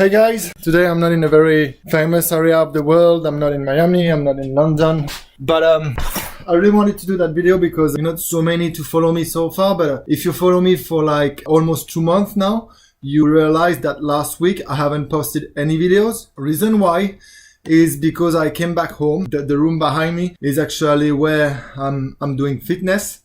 Hey guys, today I'm not in a very famous area of the world. I'm not in Miami, I'm not in London. But I really wanted to do that video because you're not so many to follow me so far. But if you follow me for like almost 2 months now, you realize that last week I haven't posted any videos. Reason why is because I came back home. The room behind me is actually where I'm doing fitness.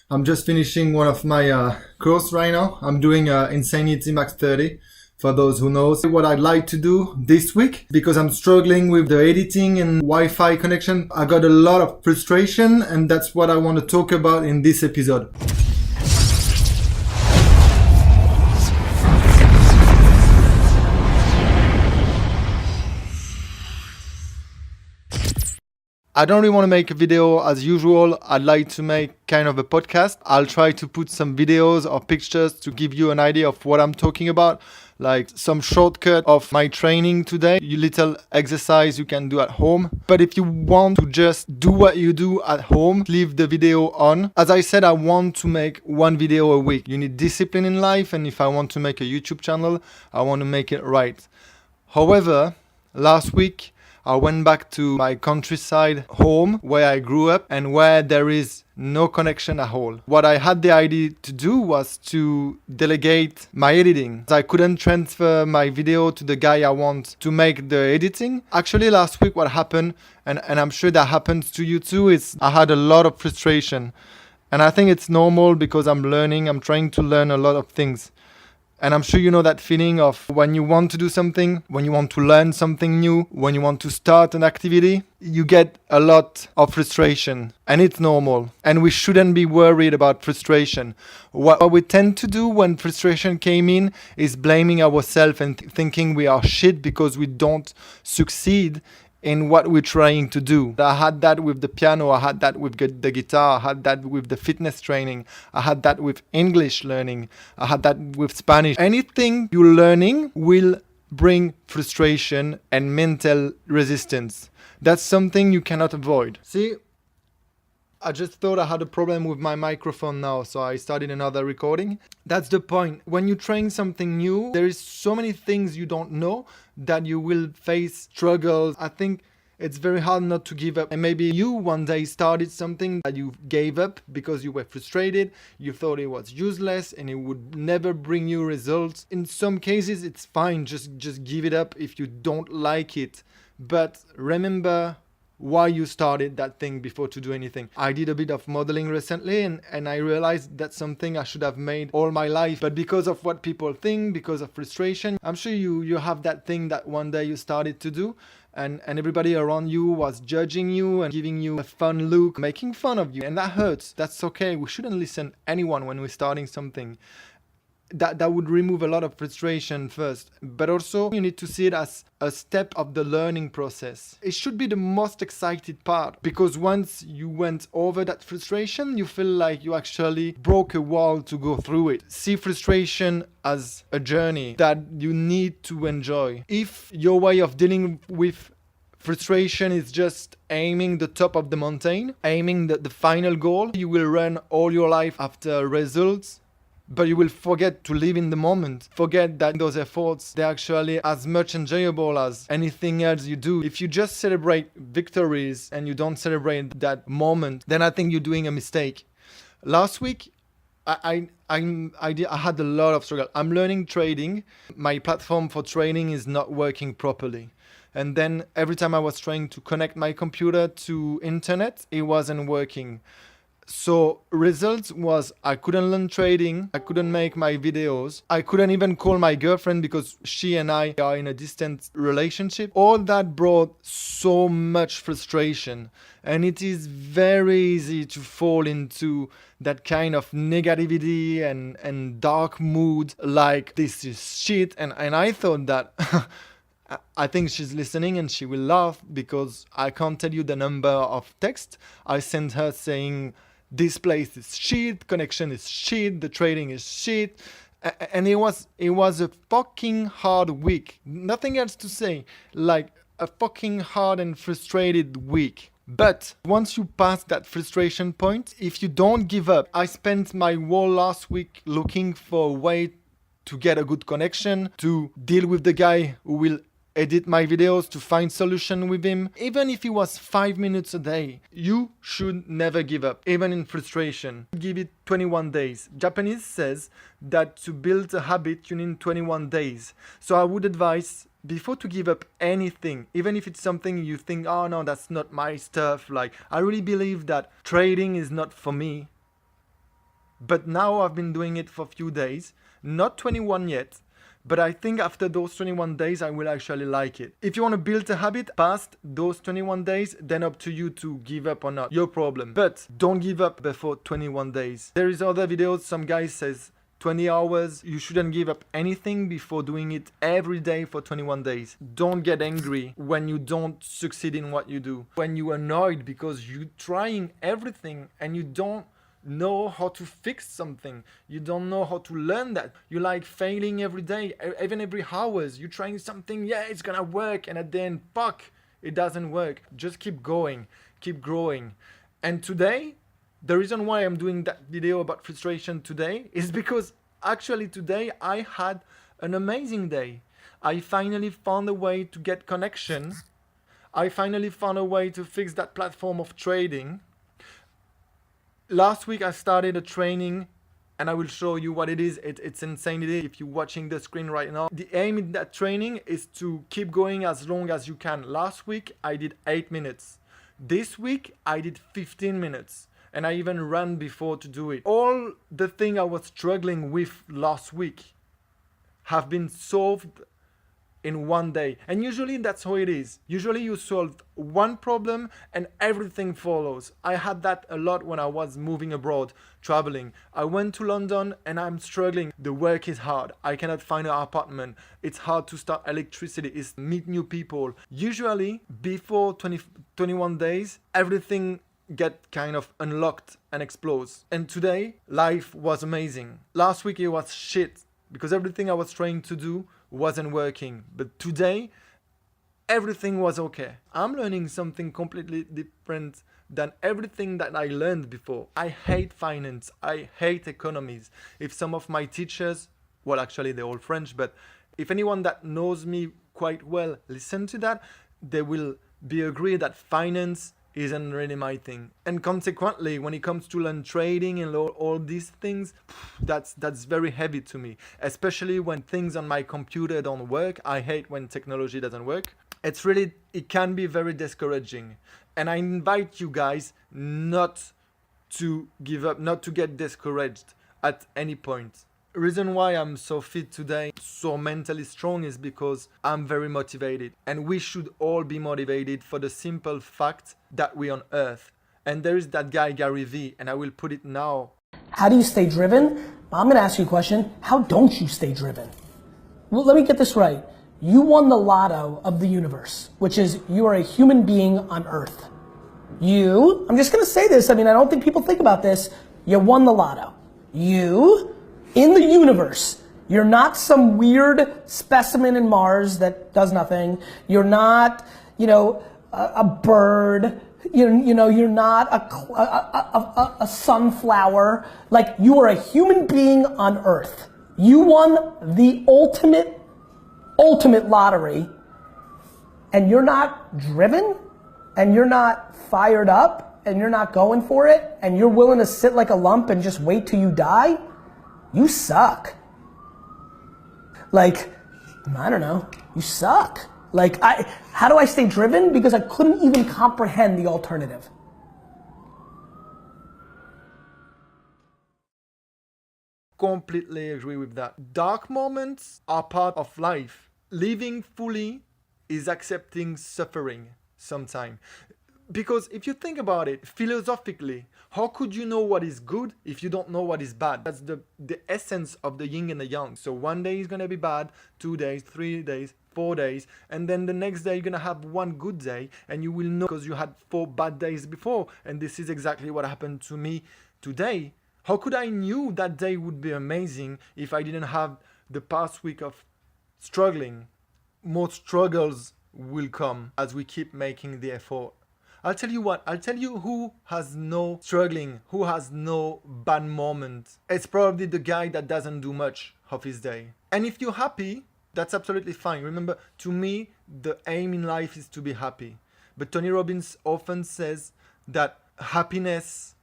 I'm just finishing one of my course right now. I'm doing Insanity Max 30. For those who knows what I'd like to do this week, because I'm struggling with the editing and Wi-Fi connection. I got a lot of frustration, and that's what I want to talk about in this episode. I don't really want to make a video as usual. I'd like to make kind of a podcast. I'll try to put some videos or pictures to give you an idea of what I'm talking about, like some shortcut of my training today, little exercise you can do at home. But if you want to just do what you do at home, leave the video on. As I said, I want to make one video a week. You need discipline in life, and if I want to make a YouTube channel, I want to make it right. However, last week I went back to my countryside home where I grew up and where there is no connection at all. What I had the idea to do was to delegate my editing. I couldn't transfer my video to the guy I want to make the editing. Actually, last week what happened, and I'm sure that happens to you too, is I had a lot of frustration. And I think it's normal because I'm trying to learn a lot of things. And I'm sure you know that feeling of when you want to do something, when you want to learn something new, when you want to start an activity, you get a lot of frustration. And it's normal. And we shouldn't be worried about frustration. What we tend to do when frustration came in is blaming ourselves and thinking we are shit because we don't succeed in what we're trying to do. I had that with the piano, I had that with the guitar, I had that with the fitness training, I had that with English learning, I had that with Spanish. Anything you're learning will bring frustration and mental resistance. That's something you cannot avoid. See, I just thought I had a problem with my microphone now, so I started another recording. That's the point. When you train something new, there is so many things you don't know that you will face struggles. I think it's very hard not to give up. And maybe you one day started something that you gave up because you were frustrated, you thought it was useless and it would never bring you results. In some cases, it's fine. Just give it up if you don't like it. But remember why you started that thing before to do anything. I did a bit of modeling recently and I realized that's something I should have made all my life. But because of what people think, because of frustration, I'm sure you have that thing that one day you started to do and everybody around you was judging you and giving you a fun look, making fun of you. And that hurts. That's okay. We shouldn't listen to anyone when we're starting something. That would remove a lot of frustration first, but also you need to see it as a step of the learning process. It should be the most excited part, because once you went over that frustration, you feel like you actually broke a wall to go through it. See frustration as a journey that you need to enjoy. If your way of dealing with frustration is just aiming the top of the mountain, aiming the final goal, you will run all your life after results. But you will forget to live in the moment. Forget that those efforts, they're actually as much enjoyable as anything else you do. If you just celebrate victories and you don't celebrate that moment, then I think you're doing a mistake. Last week, I had a lot of struggle. I'm learning trading. My platform for trading is not working properly. And then every time I was trying to connect my computer to internet, it wasn't working. So results was I couldn't learn trading, I couldn't make my videos, I couldn't even call my girlfriend because she and I are in a distant relationship. All that brought so much frustration, and it is very easy to fall into that kind of negativity and dark mood, like this is shit. And I thought that I think she's listening and she will laugh because I can't tell you the number of texts I sent her saying this place is shit, connection is shit, the trading is shit. And it was a fucking hard week. Nothing else to say. Like a fucking hard and frustrated week. But once you pass that frustration point, if you don't give up, I spent my whole last week looking for a way to get a good connection, to deal with the guy who will edit my videos, to find solution with him. Even if it was 5 minutes a day, you should never give up, even in frustration. Give it 21 days. Japanese says that to build a habit, you need 21 days. So I would advise, before to give up anything, even if it's something you think, oh no, that's not my stuff. Like, I really believe that trading is not for me. But now I've been doing it for a few days, not 21 yet. But I think after those 21 days, I will actually like it. If you want to build a habit past those 21 days, then up to you to give up or not. Your problem. But don't give up before 21 days. There is other videos, some guy says 20 hours. You shouldn't give up anything before doing it every day for 21 days. Don't get angry when you don't succeed in what you do. When you're annoyed because you're trying everything and you don't know how to fix something. You don't know how to learn that. You like failing every day, even every hours. You're trying something, yeah, it's gonna work, and at the end, fuck, it doesn't work. Just keep going, keep growing. And today, the reason why I'm doing that video about frustration today is because actually today I had an amazing day. I finally found a way to get connection. I finally found a way to fix that platform of trading. Last week I started a training and I will show you what it is. It's insanity if you're watching the screen right now. The aim in that training is to keep going as long as you can. Last week I did 8 minutes. This week I did 15 minutes. And I even ran before to do it. All the thing I was struggling with last week have been solved in one day. And usually that's how it is. Usually you solve one problem and everything follows. I had that a lot when I was moving abroad, traveling. I went to London and I'm struggling. The work is hard. I cannot find an apartment. It's hard to start electricity. It's meet new people. Usually before 21 days, everything get kind of unlocked and explodes. And today, life was amazing. Last week it was shit because everything I was trying to do wasn't working. But today, everything was okay. I'm learning something completely different than everything that I learned before. I hate finance. I hate economies. If some of my teachers, well, actually they're all French, but if anyone that knows me quite well listen to that, they will be agree that finance isn't really my thing. And consequently, when it comes to learn trading and all these things, that's very heavy to me, especially when things on my computer don't work. I hate when technology doesn't work. It can be very discouraging. And I invite you guys not to give up, not to get discouraged at any point. The reason why I'm so fit today, so mentally strong, is because I'm very motivated. And we should all be motivated for the simple fact that we're on Earth. And there is that guy, Gary Vee, and I will put it now. How do you stay driven? I'm gonna ask you a question. How don't you stay driven? Well, let me get this right. You won the lotto of the universe, which is you are a human being on Earth. I'm just gonna say this, I don't think people think about this. You won the lotto. In the universe, you're not some weird specimen in Mars that does nothing. You're not, a bird. You're not a sunflower. Like, you are a human being on Earth. You won the ultimate lottery, and you're not driven, and you're not fired up, and you're not going for it, and you're willing to sit like a lump and just wait till you die. You suck. Like, I don't know, you suck. Like, how do I stay driven? Because I couldn't even comprehend the alternative. Completely agree with that. Dark moments are part of life. Living fully is accepting suffering sometimes. Because if you think about it philosophically, how could you know what is good if you don't know what is bad? That's the essence of the yin and the yang. So one day is going to be bad, 2 days, 3 days, 4 days, and then the next day you're going to have one good day, and you will know because you had 4 bad days before. And this is exactly what happened to me today. How could I knew that day would be amazing if I didn't have the past week of struggling? More struggles will come as we keep making the effort. I'll tell you what, I'll tell you who has no struggling, who has no bad moment. It's probably the guy that doesn't do much of his day. And if you're happy, that's absolutely fine. Remember, to me, the aim in life is to be happy. But Tony Robbins often says that happiness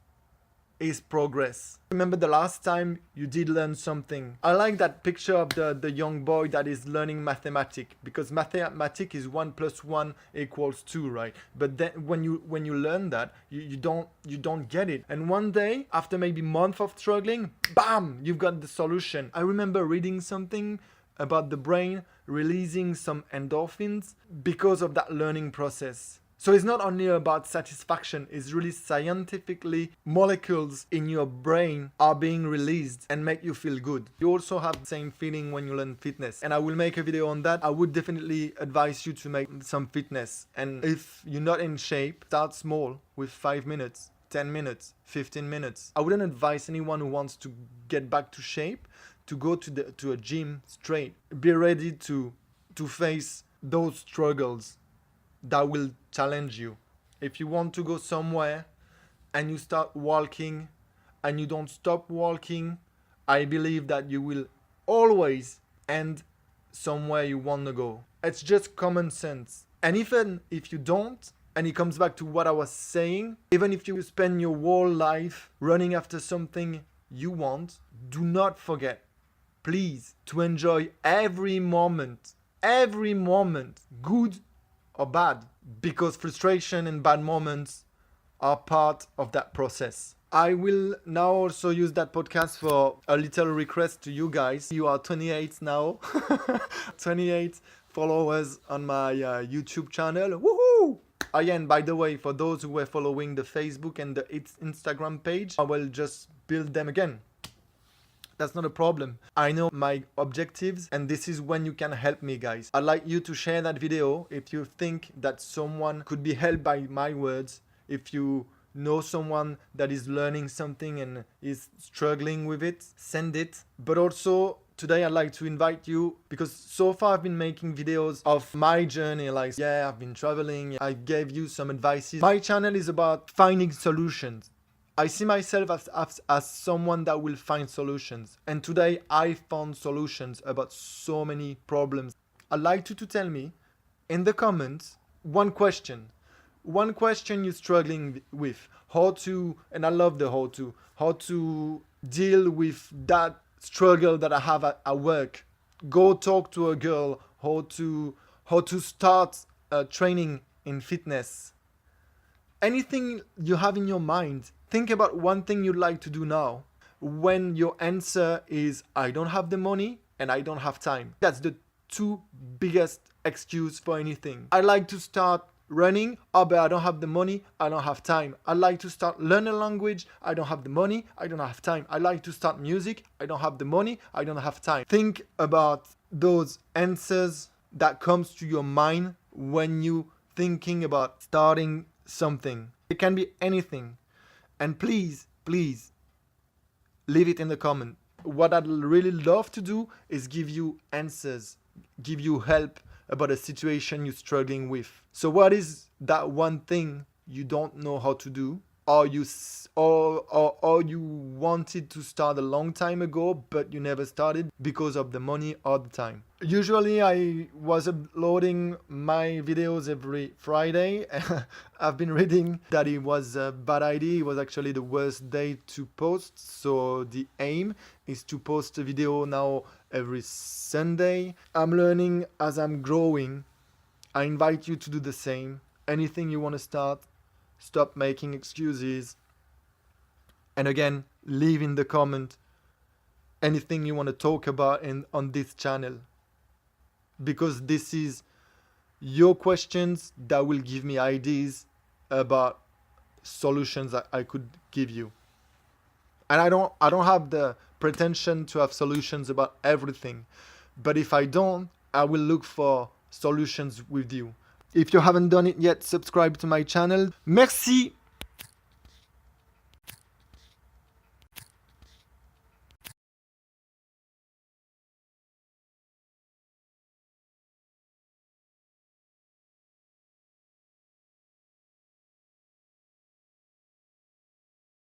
is progress. Remember the last time you did learn something. I like that picture of the young boy that is learning mathematics, because mathematics is 1 + 1 = 2, right? But then when you learn that, you don't get it. And one day, after maybe month of struggling, bam, you've got the solution. I remember reading something about the brain releasing some endorphins because of that learning process. So it's not only about satisfaction, it's really scientifically molecules in your brain are being released and make you feel good. You also have the same feeling when you learn fitness. And I will make a video on that. I would definitely advise you to make some fitness. And if you're not in shape, start small with 5 minutes, 10 minutes, 15 minutes. I wouldn't advise anyone who wants to get back to shape to go to a gym straight. Be ready to face those struggles that will challenge you. If you want to go somewhere and you start walking and you don't stop walking, I believe that you will always end somewhere you want to go. It's just common sense. And even if you don't, and it comes back to what I was saying, even if you spend your whole life running after something you want, do not forget, please, to enjoy every moment, good or bad, because frustration and bad moments are part of that process. I will now also use that podcast for a little request to you guys. You are 28 now, 28 followers on my YouTube channel. Woohoo! Again, by the way, for those who were following the Facebook and the Instagram page, I will just build them again. That's not a problem. I know my objectives, and this is when you can help me, guys. I'd like you to share that video if you think that someone could be helped by my words. If you know someone that is learning something and is struggling with it, send it. But also, today I'd like to invite you, because so far I've been making videos of my journey, like, yeah, I've been traveling, I gave you some advices. My channel is about finding solutions. I see myself as someone that will find solutions. And today I found solutions about so many problems. I'd like you to tell me in the comments one question you're struggling with. And I love the how to deal with that struggle that I have at work. Go talk to a girl, how to start training in fitness. Anything you have in your mind, think about one thing you'd like to do now. When your answer is, I don't have the money and I don't have time. That's the two biggest excuses for anything. I'd like to start running, but I don't have the money, I don't have time. I'd like to start learning a language, I don't have the money, I don't have time. I'd like to start music, I don't have the money, I don't have time. Think about those answers that comes to your mind when you thinking about starting something. It can be anything. And please leave it in the comment. What I'd really love to do is give you answers, give you help about a situation you're struggling with. So what is that one thing you don't know how to do, or you wanted to start a long time ago but you never started because of the money or the time? Usually I was uploading my videos every Friday. I've been reading that it was a bad idea. It was actually the worst day to post. So the aim is to post a video now every Sunday. I'm learning as I'm growing. I invite you to do the same. Anything you want to start, stop making excuses. And again, leave in the comment anything you want to talk about on this channel. Because this is your questions that will give me ideas about solutions that I could give you. And I don't have the pretension to have solutions about everything. But if I don't, I will look for solutions with you. If you haven't done it yet, subscribe to my channel. Merci